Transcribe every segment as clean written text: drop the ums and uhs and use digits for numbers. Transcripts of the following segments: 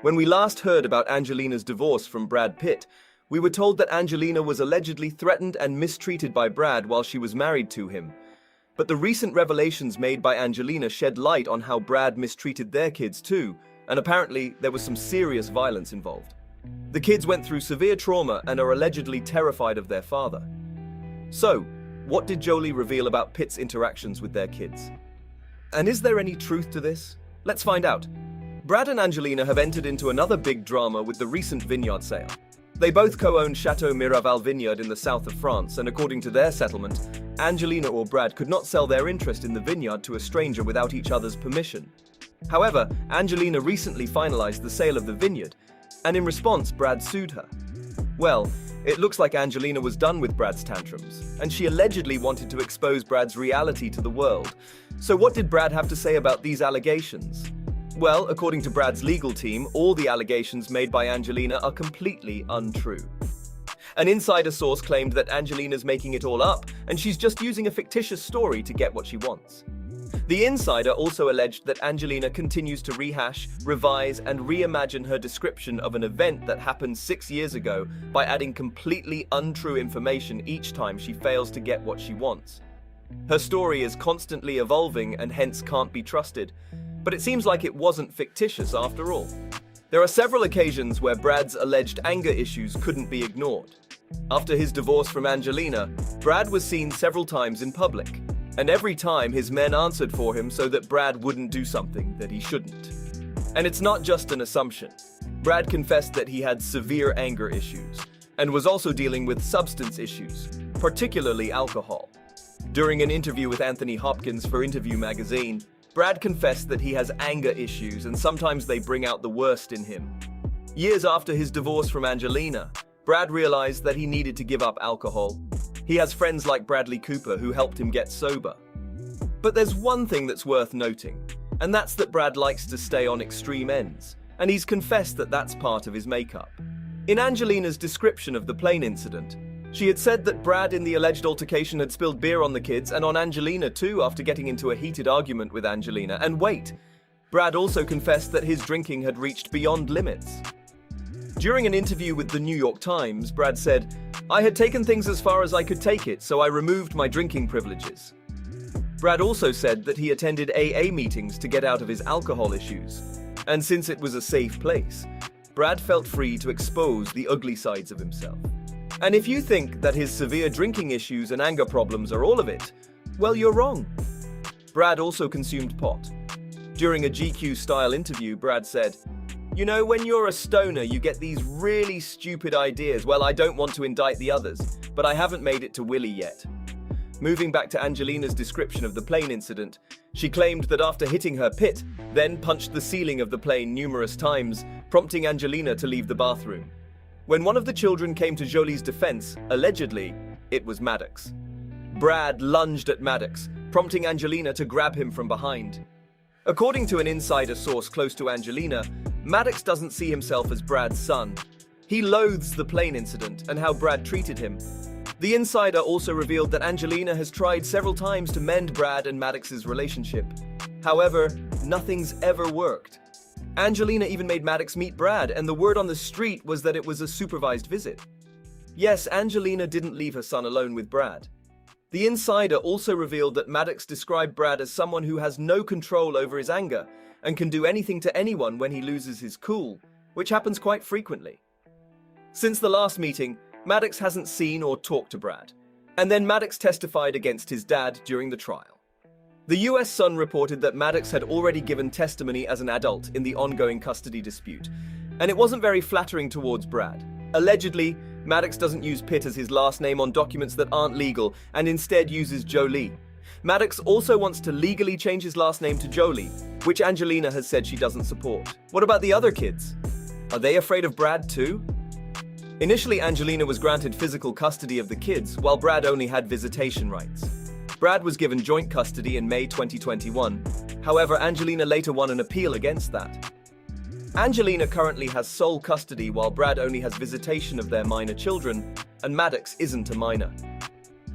When we last heard about Angelina's divorce from Brad Pitt, we were told that Angelina was allegedly threatened and mistreated by Brad while she was married to him. But the recent revelations made by Angelina shed light on how Brad mistreated their kids too, and apparently there was some serious violence involved. The kids went through severe trauma and are allegedly terrified of their father. So, what did Jolie reveal about Pitt's interactions with their kids? And is there any truth to this? Let's find out. Brad and Angelina have entered into another big drama with the recent vineyard sale. They both co-own Chateau Miraval Vineyard in the south of France, and according to their settlement, Angelina or Brad could not sell their interest in the vineyard to a stranger without each other's permission. However, Angelina recently finalized the sale of the vineyard, and in response, Brad sued her. Well, it looks like Angelina was done with Brad's tantrums, and she allegedly wanted to expose Brad's reality to the world. So what did Brad have to say about these allegations? Well, according to Brad's legal team, all the allegations made by Angelina are completely untrue. An insider source claimed that Angelina's making it all up, and she's just using a fictitious story to get what she wants. The insider also alleged that Angelina continues to rehash, revise, and reimagine her description of an event that happened 6 years ago by adding completely untrue information each time she fails to get what she wants. Her story is constantly evolving and hence can't be trusted, but it seems like it wasn't fictitious after all. There are several occasions where Brad's alleged anger issues couldn't be ignored. After his divorce from Angelina, Brad was seen several times in public, and every time his men answered for him so that Brad wouldn't do something that he shouldn't. And it's not just an assumption. Brad confessed that he had severe anger issues, and was also dealing with substance issues, particularly alcohol. During an interview with Anthony Hopkins for Interview magazine, Brad confessed that he has anger issues and sometimes they bring out the worst in him. Years after his divorce from Angelina, Brad realized that he needed to give up alcohol. He has friends like Bradley Cooper who helped him get sober. But there's one thing that's worth noting, and that's that Brad likes to stay on extreme ends, and he's confessed that that's part of his makeup. In Angelina's description of the plane incident, she had said that Brad in the alleged altercation had spilled beer on the kids and on Angelina too after getting into a heated argument with Angelina. And wait, Brad also confessed that his drinking had reached beyond limits. During an interview with the New York Times, Brad said, "I had taken things as far as I could take it, so I removed my drinking privileges." Brad also said that he attended AA meetings to get out of his alcohol issues. And since it was a safe place, Brad felt free to expose the ugly sides of himself. And if you think that his severe drinking issues and anger problems are all of it, well, you're wrong. Brad also consumed pot. During a GQ-style interview, Brad said, "You know, when you're a stoner, you get these really stupid ideas. Well, I don't want to indict the others, but I haven't made it to Willie yet." Moving back to Angelina's description of the plane incident, she claimed that after hitting her Pitt, then punched the ceiling of the plane numerous times, prompting Angelina to leave the bathroom. When one of the children came to Jolie's defense, allegedly, it was Maddox. Brad lunged at Maddox, prompting Angelina to grab him from behind. According to an insider source close to Angelina, Maddox doesn't see himself as Brad's son. He loathes the plane incident and how Brad treated him. The insider also revealed that Angelina has tried several times to mend Brad and Maddox's relationship. However, nothing's ever worked. Angelina even made Maddox meet Brad, and the word on the street was that it was a supervised visit. Yes, Angelina didn't leave her son alone with Brad. The insider also revealed that Maddox described Brad as someone who has no control over his anger and can do anything to anyone when he loses his cool, which happens quite frequently. Since the last meeting, Maddox hasn't seen or talked to Brad, and then Maddox testified against his dad during the trial. The US Sun reported that Maddox had already given testimony as an adult in the ongoing custody dispute, and it wasn't very flattering towards Brad. Allegedly, Maddox doesn't use Pitt as his last name on documents that aren't legal and instead uses Jolie. Maddox also wants to legally change his last name to Jolie, which Angelina has said she doesn't support. What about the other kids? Are they afraid of Brad too? Initially, Angelina was granted physical custody of the kids, while Brad only had visitation rights. Brad was given joint custody in May 2021. However, Angelina later won an appeal against that. Angelina currently has sole custody while Brad only has visitation of their minor children, and Maddox isn't a minor.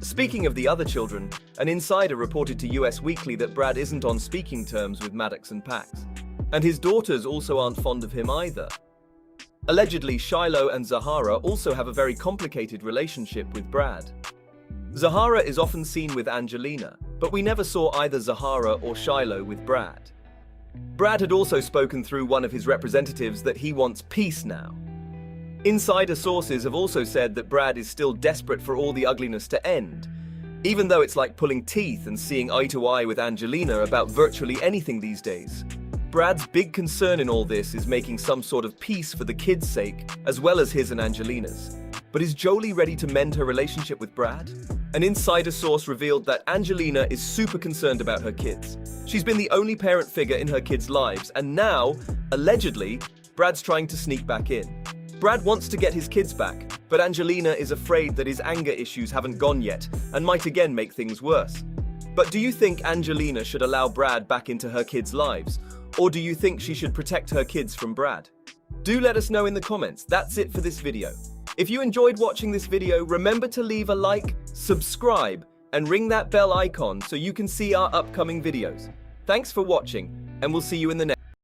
Speaking of the other children, an insider reported to US Weekly that Brad isn't on speaking terms with Maddox and Pax. And his daughters also aren't fond of him either. Allegedly, Shiloh and Zahara also have a very complicated relationship with Brad. Zahara is often seen with Angelina, but we never saw either Zahara or Shiloh with Brad. Brad had also spoken through one of his representatives that he wants peace now. Insider sources have also said that Brad is still desperate for all the ugliness to end, even though it's like pulling teeth and seeing eye to eye with Angelina about virtually anything these days. Brad's big concern in all this is making some sort of peace for the kids' sake, as well as his and Angelina's. But is Jolie ready to mend her relationship with Brad? An insider source revealed that Angelina is super concerned about her kids. She's been the only parent figure in her kids' lives, and now, allegedly, Brad's trying to sneak back in. Brad wants to get his kids back, but Angelina is afraid that his anger issues haven't gone yet and might again make things worse. But do you think Angelina should allow Brad back into her kids' lives? Or do you think she should protect her kids from Brad? Do let us know in the comments. That's it for this video. If you enjoyed watching this video, remember to leave a like, subscribe, and ring that bell icon so you can see our upcoming videos. Thanks for watching, and we'll see you in the next